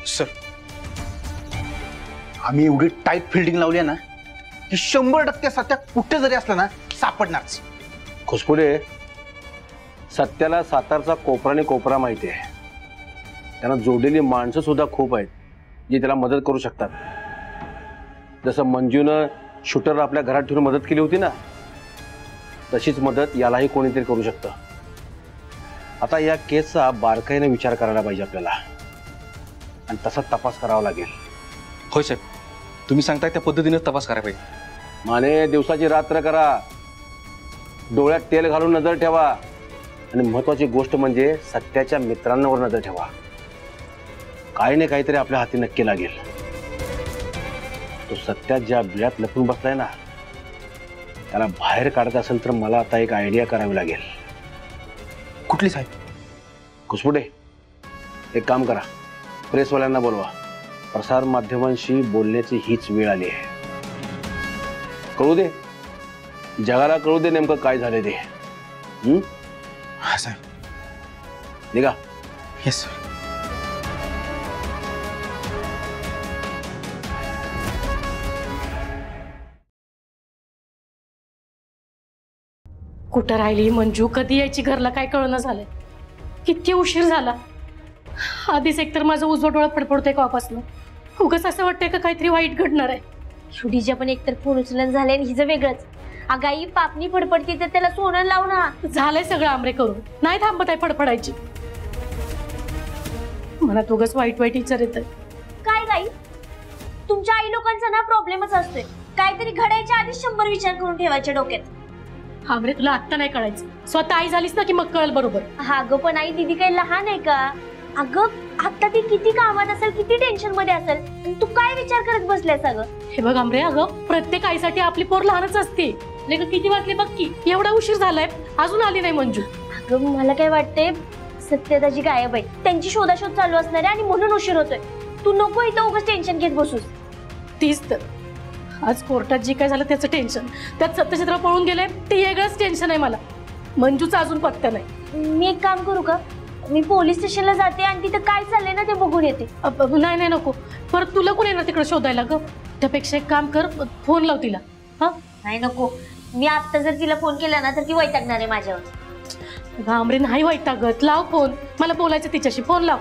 Sir आम्ही एवढी tight fielding लावली आहे ना की 100% सत्या कुठे जरी असला ना सापडणारच. खुसपुडे, सत्याला सातारचा कोपराने कोपरा माहिती आहे. त्यांना जोडलेली माणसं सुद्धा खूप आहेत जी त्याला मदत करू शकतात. जसं मंजूनं शूटर आपल्या घरात ठेवून मदत केली होती ना, तशीच मदत यालाही कोणीतरी करू शकतं. आता या केसचा बारकाईने विचार करायला पाहिजे आपल्याला आणि तसा तपास करावा लागेल. होय साहेब, तुम्ही सांगताय त्या पद्धतीने तपास करायला पाहिजे. माने दिवसाची रात्र करा, डोळ्यात तेल घालून नजर ठेवा आणि महत्वाची गोष्ट म्हणजे सत्याच्या मित्रांवर नजर ठेवा. काही नाही काहीतरी आपल्या हाती नक्की लागेल. तो सत्या ज्या बिळात लपून बसलाय ना, त्याला बाहेर काढत असेल तर मला आता एक आयडिया करावी लागेल. कुठली साहेब? खुसपुडे, एक काम करा, प्रेसवाल्यांना बोलवा. प्रसार माध्यमांशी बोलण्याची हीच वेळ आली आहे. कळू दे, जगाला कळू दे नेमकं काय झाले ते. हा साहेब. निघा. Yes sir. कुठं राहिली मंजू? कधी यायची घरला काय कळणं झालंय. किती उशीर झाला. आधीच एकतर माझं उजवा डोळा फडफडतोय कापासनं. उगाच असं वाटतंय का काहीतरी वाईट घडणार आहे. छुडीच्या पण एकतर फोन उचलन झाले आणि हिचं वेगळंच. अगाई पापणी फडफडती तर त्याला सोनं लाव ना. झालंय सगळं आमरे करून, नाही थांबत आहे फडफडायची. मनात उगाच वाईट वाईट विचार येत. काय गाई, तुमच्या आई लोकांचा ना प्रॉब्लेमच असतोय. काहीतरी घडायच्या आधीच 100 विचार करून ठेवायचे डोक्यात. आमरे तुला आत्ता नाही कळायचं, स्वतः आई झालीस ना की मग कळल बरोबर. हा ग, पण आई दीदी काही लहान आहे का? अगं आता ती किती कामात असेल, किती टेन्शन मध्ये असेल, तू काय विचार करत बसल्यास? अगं हे बघ आमरे, अगं प्रत्येक आईसाठी आपली पोर लहानच असते. लेक किती वाजले बघ की, एवढा उशीर झालाय अजून आली नाही मंजू. अगं मला काय वाटतंय, सत्यताची गायब आहे, त्यांची शोधाशोध चालू असणार आहे आणि म्हणून उशीर होतोय. तू नको इथं उगाच टेन्शन घेत बसूस. तीच तर, आज कोर्टात जे काय झालं त्याचं टेन्शन, त्यात सत्यचित्र पळून गेले ते वेगळंच टेन्शन आहे मला. मंजूचा अजून पत्ता नाही. मी एक काम करू का, मी पोलीस स्टेशनला जाते आणि तिथं काय चाललंय ना ते बघून येते. नाही नाही नको, परत तुला कोण येणार तिकडे शोधायला ग. त्यापेक्षा एक काम कर, फोन लाव तिला. हा नाही नको, मी आता जर तिला फोन केला ना तर ती वैतागणार आहे माझ्यावर. आमरे नाही वैतागत, लाव फोन, मला बोलायचं तिच्याशी. फोन लाव.